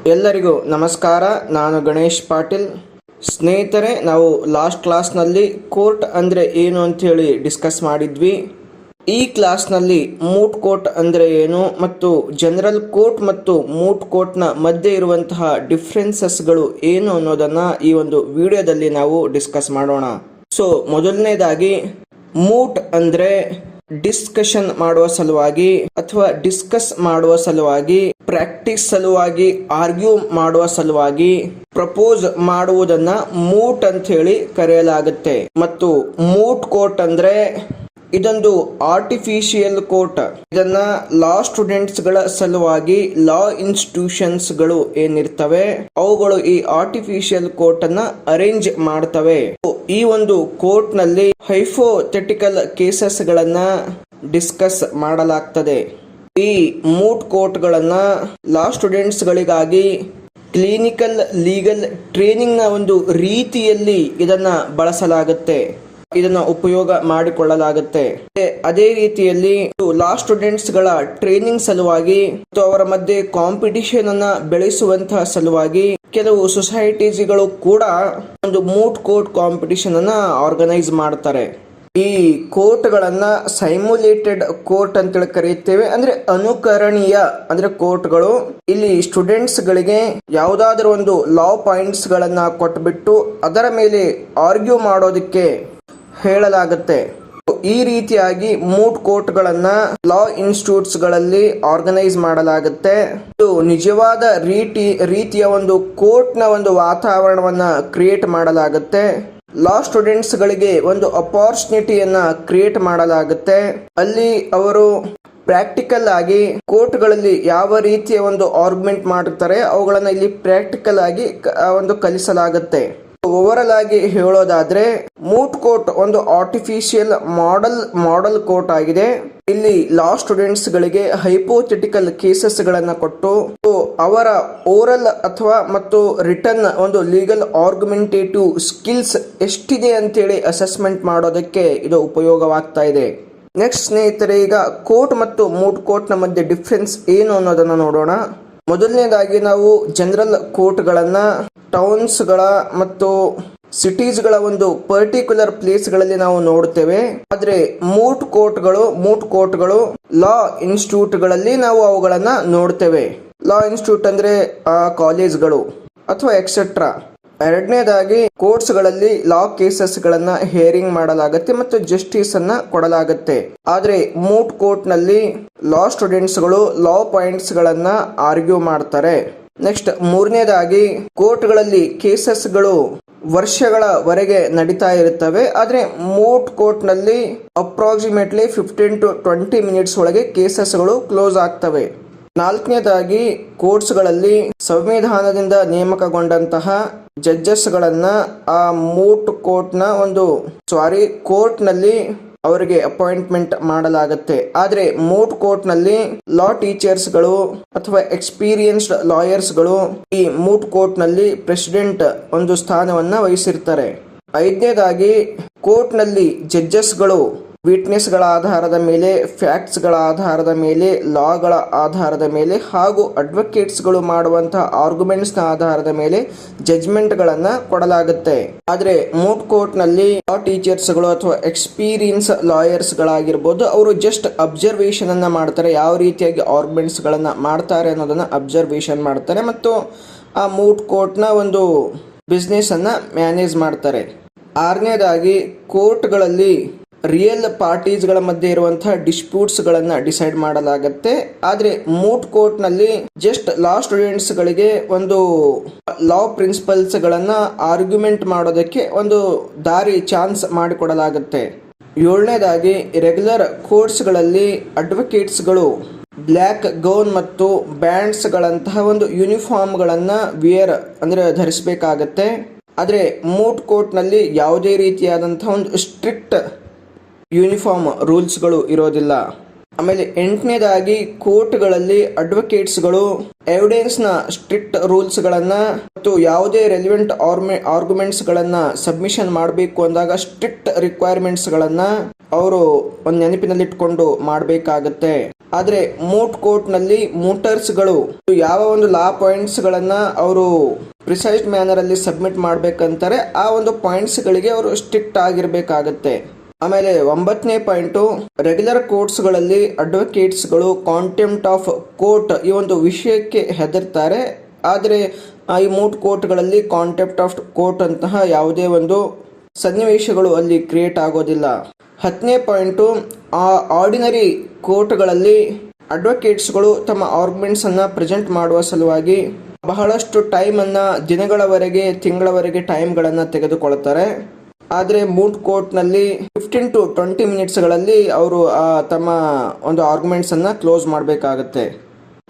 ಎಲ್ಲರಿಗೂ ನಮಸ್ಕಾರ. ನಾನು ಗಣೇಶ್ ಪಾಟೀಲ್. ಸ್ನೇಹಿತರೆ, ನಾವು ಲಾಸ್ಟ್ ಕ್ಲಾಸ್ನಲ್ಲಿ ಕೋರ್ಟ್ ಅಂದರೆ ಏನು ಅಂಥೇಳಿ ಡಿಸ್ಕಸ್ ಮಾಡಿದ್ವಿ. ಈ ಕ್ಲಾಸ್ನಲ್ಲಿ ಮೂಟ್ ಕೋರ್ಟ್ ಅಂದರೆ ಏನು ಮತ್ತು ಜನರಲ್ ಕೋರ್ಟ್ ಮತ್ತು ಮೂಟ್ ಕೋರ್ಟ್ನ ಮಧ್ಯೆ ಇರುವಂತಹ ಡಿಫ್ರೆನ್ಸಸ್ಗಳು ಏನು ಅನ್ನೋದನ್ನು ಈ ಒಂದು ವಿಡಿಯೋದಲ್ಲಿ ನಾವು ಡಿಸ್ಕಸ್ ಮಾಡೋಣ. ಸೊ ಮೊದಲನೇದಾಗಿ, ಮೂಟ್ ಅಂದರೆ ಡಿಸ್ಕಷನ್ ಮಾಡುವ ಸಲುವಾಗಿ ಅಥವಾ ಡಿಸ್ಕಸ್ ಮಾಡುವ ಸಲುವಾಗಿ, ಪ್ರಾಕ್ಟೀಸ್ ಸಲುವಾಗಿ, ಆರ್ಗ್ಯೂ ಮಾಡುವ ಸಲುವಾಗಿ ಪ್ರಪೋಸ್ ಮಾಡುವುದನ್ನ ಮೂಟ್ ಅಂತ ಹೇಳಿ ಕರೆಯಲಾಗುತ್ತೆ. ಮತ್ತು ಮೂಟ್ ಕೋರ್ಟ್ ಅಂದ್ರೆ ಇದೊಂದು ಆರ್ಟಿಫಿಷಿಯಲ್ ಕೋರ್ಟ್. ಇದನ್ನ ಲಾ ಸ್ಟೂಡೆಂಟ್ಸ್ ಗಳ ಸಲುವಾಗಿ ಲಾ ಇನ್ಸ್ಟಿಟ್ಯೂಷನ್ಸ್ ಗಳು ಏನಿರ್ತವೆ ಅವುಗಳು ಈ ಆರ್ಟಿಫಿಷಿಯಲ್ ಕೋರ್ಟ್ ಅನ್ನ ಅರೇಂಜ್ ಮಾಡ್ತವೆ. ಈ ಒಂದು ಕೋರ್ಟ್ ನಲ್ಲಿ ಹೈಪೋಥೆಟಿಕಲ್ ಕೇಸಸ್ ಗಳನ್ನ ಡಿಸ್ಕಸ್ ಮಾಡಲಾಗ್ತದೆ. ಈ ಮೂಟ್ ಕೋರ್ಟ್ ಗಳನ್ನ ಲಾ ಸ್ಟೂಡೆಂಟ್ಸ್ ಗಳಿಗಾಗಿ ಕ್ಲಿನಿಕಲ್ ಲೀಗಲ್ ಟ್ರೈನಿಂಗ್ ನ ಒಂದು ರೀತಿಯಲ್ಲಿ ಇದನ್ನ ಬಳಸಲಾಗುತ್ತೆ, ಇದನ್ನ ಉಪಯೋಗ ಮಾಡಿಕೊಳ್ಳಲಾಗುತ್ತೆ. ಅದೇ ರೀತಿಯಲ್ಲಿ ಲಾ ಸ್ಟೂಡೆಂಟ್ಸ್ ಗಳ ಟ್ರೈನಿಂಗ್ ಸಲುವಾಗಿ ಮತ್ತು ಅವರ ಮಧ್ಯೆ ಕಾಂಪಿಟಿಷನ್ ಅನ್ನ ಬೆಳೆಸುವಂತಹ ಸಲುವಾಗಿ ಕೆಲವು ಸೊಸೈಟೀಸ್ಗಳು ಕೂಡ ಒಂದು ಮೂಟ್ ಕೋರ್ಟ್ ಕಾಂಪಿಟಿಷನ್ ಅನ್ನ ಆರ್ಗನೈಸ್ ಮಾಡ್ತಾರೆ. ಈ ಕೋರ್ಟ್ ಗಳನ್ನ ಸೈಮ್ಯುಲೇಟೆಡ್ ಕೋರ್ಟ್ ಅಂತೇಳಿ ಕರೆಯುತ್ತೇವೆ. ಅಂದ್ರೆ ಅನುಕರಣೀಯ ಅಂದ್ರೆ ಕೋರ್ಟ್ಗಳು. ಇಲ್ಲಿ ಸ್ಟೂಡೆಂಟ್ಸ್ ಗಳಿಗೆ ಯಾವುದಾದ್ರೂ ಒಂದು ಲಾ ಪಾಯಿಂಟ್ಸ್ ಗಳನ್ನ ಕೊಟ್ಬಿಟ್ಟು ಅದರ ಮೇಲೆ ಆರ್ಗ್ಯೂ ಮಾಡೋದಕ್ಕೆ ಹೇಳಲಾಗುತ್ತೆ. ಈ ರೀತಿಯಾಗಿ ಮೂಟ್ ಕೋರ್ಟ್ ಗಳನ್ನ ಲಾ ಇನ್ಸ್ಟಿಟ್ಯೂಟ್ಸ್ ಗಳಲ್ಲಿ ಆರ್ಗನೈಸ್ ಮಾಡಲಾಗುತ್ತೆ. ಇದು ನಿಜವಾದ ರೀತಿಯ ಒಂದು ಕೋರ್ಟ್ ನ ಒಂದು ವಾತಾವರಣವನ್ನ ಕ್ರಿಯೇಟ್ ಮಾಡಲಾಗುತ್ತೆ. ಲಾ ಸ್ಟೂಡೆಂಟ್ಸ್ ಗಳಿಗೆ ಒಂದು ಅಪಾರ್ಚುನಿಟಿಯನ್ನ ಕ್ರಿಯೇಟ್ ಮಾಡಲಾಗುತ್ತೆ. ಅಲ್ಲಿ ಅವರು ಪ್ರಾಕ್ಟಿಕಲ್ ಆಗಿ ಕೋರ್ಟ್ ಗಳಲ್ಲಿ ಯಾವ ರೀತಿಯ ಒಂದು ಆರ್ಗ್ಯುಮೆಂಟ್ ಮಾಡುತ್ತಾರೆ ಅವುಗಳನ್ನ ಇಲ್ಲಿ ಪ್ರಾಕ್ಟಿಕಲ್ ಆಗಿ ಒಂದು ಕಲಿಸಲಾಗುತ್ತೆ. ಓವರಲ್ ಆಗಿ ಹೇಳೋದಾದ್ರೆ ಮೂಟ್ ಕೋರ್ಟ್ ಒಂದು ಆರ್ಟಿಫಿಷಿಯಲ್ ಮಾಡೆಲ್ ಕೋರ್ಟ್ ಆಗಿದೆ. ಇಲ್ಲಿ ಲಾ ಸ್ಟೂಡೆಂಟ್ಸ್ ಗಳಿಗೆ ಹೈಪೋಥೆಟಿಕಲ್ ಕೇಸಸ್ ಗಳನ್ನ ಕೊಟ್ಟು ಅವರ ಓರಲ್ ಅಥವಾ ಮತ್ತು ರಿಟರ್ನ್ ಒಂದು ಲೀಗಲ್ ಆರ್ಗ್ಯುಮೆಂಟೇಟಿವ್ ಸ್ಕಿಲ್ಸ್ ಎಷ್ಟಿದೆ ಅಂತೇಳಿ ಅಸೆಸ್ಮೆಂಟ್ ಮಾಡೋದಕ್ಕೆ ಇದು ಉಪಯೋಗವಾಗ್ತಾ ಇದೆ. ನೆಕ್ಸ್ಟ್ ಸ್ನೇಹಿತರೆ, ಈಗ ಕೋರ್ಟ್ ಮತ್ತು ಮೂಟ್ ಕೋರ್ಟ್ ನ ಮಧ್ಯೆ ಡಿಫ್ರೆನ್ಸ್ ಏನು ಅನ್ನೋದನ್ನ ನೋಡೋಣ. ಮೊದಲನೇದಾಗಿ ನಾವು ಜನರಲ್ ಕೋರ್ಟ್ ಗಳನ್ನ ಟೌನ್ಸ್ ಗಳ ಮತ್ತು ಸಿಟೀಸ್ ಗಳ ಒಂದು ಪರ್ಟಿಕ್ಯುಲರ್ ಪ್ಲೇಸ್ ಗಳಲ್ಲಿ ನಾವು ನೋಡ್ತೇವೆ. ಆದ್ರೆ ಮೂಟ್ ಕೋರ್ಟ್ಗಳು ಲಾ ಇನ್ಸ್ಟಿಟ್ಯೂಟ್ ಗಳಲ್ಲಿ ನಾವು ಅವುಗಳನ್ನ ನೋಡ್ತೇವೆ. ಲಾ ಇನ್ಸ್ಟಿಟ್ಯೂಟ್ ಅಂದ್ರೆ ಕಾಲೇಜ್ಗಳು ಅಥವಾ ಎಕ್ಸೆಟ್ರಾ. ಎರಡನೇದಾಗಿ ಕೋರ್ಟ್ಸ್ ಗಳಲ್ಲಿ ಲಾ ಕೇಸಸ್ ಗಳನ್ನ ಹಿಯರಿಂಗ್ ಮಾಡಲಾಗುತ್ತೆ ಮತ್ತು ಜಸ್ಟಿಸ್ ಅನ್ನ ಕೊಡಲಾಗುತ್ತೆ. ಆದ್ರೆ ಮೂಟ್ ಕೋರ್ಟ್ ನಲ್ಲಿ ಲಾ ಸ್ಟೂಡೆಂಟ್ಸ್ ಗಳು ಲಾ ಪಾಯಿಂಟ್ಸ್ ಗಳನ್ನ ಆರ್ಗ್ಯೂ ಮಾಡ್ತಾರೆ. ನೆಕ್ಸ್ಟ್ ಮೂರನೇದಾಗಿ ಕೋರ್ಟ್ ಗಳಲ್ಲಿ ಕೇಸಸ್ ಗಳು ವರ್ಷಗಳವರೆಗೆ ನಡೀತಾ ಇರುತ್ತವೆ. ಆದ್ರೆ ಮೂಟ್ ಕೋರ್ಟ್ ನಲ್ಲಿ ಅಪ್ರಾಕ್ಸಿಮೇಟ್ಲಿ 15 to 20 minutes ಒಳಗೆ ಕೇಸಸ್ ಗಳು ಕ್ಲೋಸ್ ಆಗ್ತವೆ. ನಾಲ್ಕನೇದಾಗಿ ಕೋರ್ಟ್ಸ್ ಗಳಲ್ಲಿ ಸಂವಿಧಾನದಿಂದ ನೇಮಕಗೊಂಡಂತಹ ಜಡ್ಜಸ್ ಗಳನ್ನ ಆ ಮೂಟ್ ಕೋರ್ಟ್ ನಲ್ಲಿ ಅವರಿಗೆ ಅಪಾಯಿಂಟ್ಮೆಂಟ್ ಮಾಡಲಾಗುತ್ತೆ. ಆದ್ರೆ ಮೂಟ್ ಕೋರ್ಟ್ ನಲ್ಲಿ ಲಾ ಟೀಚರ್ಸ್ ಗಳು ಅಥವಾ ಎಕ್ಸ್ಪೀರಿಯನ್ಸ್ಡ್ ಲಾಯರ್ಸ್ ಗಳು ಈ ಮೂಟ್ ಕೋರ್ಟ್ ನಲ್ಲಿ ಪ್ರೆಸಿಡೆಂಟ್ ಒಂದು ಸ್ಥಾನವನ್ನ ವಹಿಸಿರ್ತಾರೆ. ಐದನೇದಾಗಿ ಕೋರ್ಟ್ ನಲ್ಲಿ ಜಡ್ಜಸ್ ಗಳು ವಿಟ್ನೆಸ್ ಗಳ ಆಧಾರದ ಮೇಲೆ, ಫ್ಯಾಕ್ಟ್ಸ್ ಗಳ ಆಧಾರದ ಮೇಲೆ, ಲಾಗಳ ಆಧಾರದ ಮೇಲೆ ಹಾಗೂ ಅಡ್ವೊಕೇಟ್ಸ್ ಗಳು ಮಾಡುವಂತಹ ಆರ್ಗ್ಯುಮೆಂಟ್ಸ್ ನ ಆಧಾರದ ಮೇಲೆ ಜಡ್ಜ್ಮೆಂಟ್ ಗಳನ್ನ ಕೊಡಲಾಗುತ್ತೆ. ಆದ್ರೆ ಮೂಟ್ ಕೋರ್ಟ್ ನಲ್ಲಿ ಲಾ ಟೀಚರ್ಸ್ ಗಳು ಅಥವಾ ಎಕ್ಸ್ಪೀರಿಯನ್ಸ್ ಲಾಯರ್ಸ್ ಗಳಾಗಿರ್ಬೋದು, ಅವರು ಜಸ್ಟ್ ಅಬ್ಸರ್ವೇಷನ್ ಅನ್ನ ಮಾಡ್ತಾರೆ. ಯಾವ ರೀತಿಯಾಗಿ ಆರ್ಗ್ಯುಮೆಂಟ್ಸ್ ಗಳನ್ನ ಮಾಡ್ತಾರೆ ಅನ್ನೋದನ್ನ ಅಬ್ಸರ್ವೇಷನ್ ಮಾಡ್ತಾರೆ ಮತ್ತು ಆ ಮೂಟ್ ಕೋರ್ಟ್ ನ ಒಂದು ಬಿಸ್ನೆಸ್ ಅನ್ನ ಮ್ಯಾನೇಜ್ ಮಾಡ್ತಾರೆ. ಆರನೇದಾಗಿ ಕೋರ್ಟ್ಗಳಲ್ಲಿ ರಿಯಲ್ ಪಾರ್ಟೀಸ್ ಗಳ ಮಧ್ಯೆ ಇರುವಂತಹ ಡಿಸ್ಪ್ಯೂಟ್ಸ್ ಗಳನ್ನ ಡಿಸೈಡ್ ಮಾಡಲಾಗುತ್ತೆ. ಆದ್ರೆ ಮೂಟ್ ಕೋರ್ಟ್ ನಲ್ಲಿ ಜಸ್ಟ್ ಲಾ ಸ್ಟೂಡೆಂಟ್ಸ್ ಗಳಿಗೆ ಒಂದು ಲಾ ಪ್ರಿನ್ಸಿಪಲ್ಸ್ ಗಳನ್ನ ಆರ್ಗ್ಯುಮೆಂಟ್ ಮಾಡೋದಕ್ಕೆ ಒಂದು ಚಾನ್ಸ್ ಮಾಡಿಕೊಡಲಾಗುತ್ತೆ. ಏಳನೇದಾಗಿ ರೆಗ್ಯುಲರ್ ಕೋರ್ಟ್ಸ್ ಗಳಲ್ಲಿ ಅಡ್ವೊಕೇಟ್ಸ್ ಗಳು ಬ್ಲ್ಯಾಕ್ ಗೌನ್ ಮತ್ತು ಬ್ಯಾಂಡ್ಸ್ ಗಳಂತಹ ಒಂದು ಯೂನಿಫಾರ್ಮ್ ಗಳನ್ನ ಧರಿಸಬೇಕಾಗತ್ತೆ. ಆದ್ರೆ ಮೂಟ್ ಕೋರ್ಟ್ ನಲ್ಲಿ ಯಾವುದೇ ರೀತಿಯಾದಂತಹ ಒಂದು ಸ್ಟ್ರಿಕ್ಟ್ ಯೂನಿಫಾರ್ಮ್ ರೂಲ್ಸ್ ಗಳು ಇರೋದಿಲ್ಲ. ಆಮೇಲೆ ಎಂಟನೇದಾಗಿ ಕೋರ್ಟ್ಗಳಲ್ಲಿ ಅಡ್ವೊಕೇಟ್ಸ್ಗಳು ಎವಿಡೆನ್ಸ್ ನ ಸ್ಟ್ರಿಕ್ಟ್ ರೂಲ್ಸ್ ಗಳನ್ನ ಮತ್ತು ಯಾವುದೇ ರೆಲಿವೆಂಟ್ ಆರ್ಗ್ಯುಮೆಂಟ್ಸ್ ಗಳನ್ನ ಸಬ್ಮಿಷನ್ ಮಾಡಬೇಕು ಅಂದಾಗ ಸ್ಟ್ರಿಕ್ಟ್ ರಿಕ್ವೈರ್ಮೆಂಟ್ಸ್ ಗಳನ್ನ ಅವರು ಒಂದು ನೆನಪಿನಲ್ಲಿಟ್ಕೊಂಡು ಮಾಡಬೇಕಾಗತ್ತೆ. ಆದರೆ ಮೂಟ್ ಕೋರ್ಟ್ನಲ್ಲಿ ಮೂಟರ್ಸ್ಗಳು ಯಾವ ಒಂದು ಲಾ ಪಾಯಿಂಟ್ಸ್ಗಳನ್ನು ಅವರು ಪ್ರಿಸೈಸ್ ಮ್ಯಾನರಲ್ಲಿ ಸಬ್ಮಿಟ್ ಮಾಡಬೇಕಂತಾರೆ ಆ ಒಂದು ಪಾಯಿಂಟ್ಸ್ಗಳಿಗೆ ಅವರು ಸ್ಟ್ರಿಕ್ಟ್ ಆಗಿರಬೇಕಾಗತ್ತೆ. ಆಮೇಲೆ 9ನೇ ಪಾಯಿಂಟು, ರೆಗ್ಯುಲರ್ ಕೋರ್ಟ್ಸ್ಗಳಲ್ಲಿ ಅಡ್ವೊಕೇಟ್ಸ್ಗಳು ಕಾಂಟೆಂಪ್ಟ್ ಆಫ್ ಕೋರ್ಟ್ ಈ ಒಂದು ವಿಷಯಕ್ಕೆ ಹೆದರ್ತಾರೆ. ಆದರೆ ಈ ಮೂಟ್ ಕೋರ್ಟ್ಗಳಲ್ಲಿ ಕಾಂಟೆಂಪ್ಟ್ ಆಫ್ ಕೋರ್ಟ್ ಅಂತಹ ಯಾವುದೇ ಒಂದು ಸನ್ನಿವೇಶಗಳು ಅಲ್ಲಿ ಕ್ರಿಯೇಟ್ ಆಗೋದಿಲ್ಲ. 10ನೇ ಪಾಯಿಂಟು, ಆರ್ಡಿನರಿ ಕೋರ್ಟ್ಗಳಲ್ಲಿ ಅಡ್ವೊಕೇಟ್ಸ್ಗಳು ತಮ್ಮ ಆರ್ಗ್ಯುಮೆಂಟ್ಸನ್ನು ಪ್ರೆಸೆಂಟ್ ಮಾಡುವ ಸಲುವಾಗಿ ಬಹಳಷ್ಟು ಟೈಮನ್ನು, ದಿನಗಳವರೆಗೆ, ತಿಂಗಳವರೆಗೆ ಟೈಮ್ಗಳನ್ನು ತೆಗೆದುಕೊಳ್ತಾರೆ. ಆದರೆ ಮೂಟ್ ಕೋರ್ಟ್ನಲ್ಲಿ 15 to 20 ಮಿನಿಟ್ಸ್ಗಳಲ್ಲಿ ಅವರು ತಮ್ಮ ಒಂದು ಆರ್ಗ್ಯುಮೆಂಟ್ಸನ್ನು ಕ್ಲೋಸ್ ಮಾಡಬೇಕಾಗತ್ತೆ.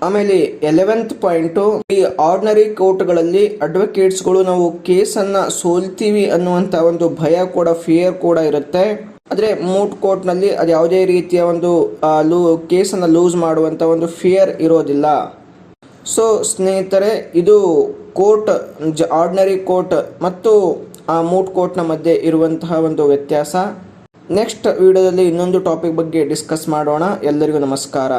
ಆಮೇಲೆ 11th ಪಾಯಿಂಟು, ಈ ಆರ್ಡಿನರಿ ಕೋರ್ಟ್ಗಳಲ್ಲಿ ಅಡ್ವೊಕೇಟ್ಸ್ಗಳು ನಾವು ಕೇಸನ್ನು ಸೋಲ್ತೀವಿ ಅನ್ನುವಂಥ ಒಂದು ಭಯ ಕೂಡ, ಫಿಯರ್ ಕೂಡ ಇರುತ್ತೆ. ಆದರೆ ಮೂಟ್ ಕೋರ್ಟ್ನಲ್ಲಿ ಅದು ಯಾವುದೇ ರೀತಿಯ ಒಂದು ಕೇಸನ್ನು ಲೂಸ್ ಮಾಡುವಂಥ ಒಂದು ಫಿಯರ್ ಇರೋದಿಲ್ಲ. ಸೊ ಸ್ನೇಹಿತರೆ, ಇದು ಕೋರ್ಟ್, ಆರ್ಡಿನರಿ ಕೋರ್ಟ್ ಮತ್ತು ಆ ಮೂಟ್ ಕೋರ್ಟ್ನ ಮಧ್ಯೆ ಇರುವಂತಹ ಒಂದು ವ್ಯತ್ಯಾಸ. ನೆಕ್ಸ್ಟ್ ವಿಡಿಯೋದಲ್ಲಿ ಇನ್ನೊಂದು ಟಾಪಿಕ್ ಬಗ್ಗೆ ಡಿಸ್ಕಸ್ ಮಾಡೋಣ. ಎಲ್ಲರಿಗೂ ನಮಸ್ಕಾರ.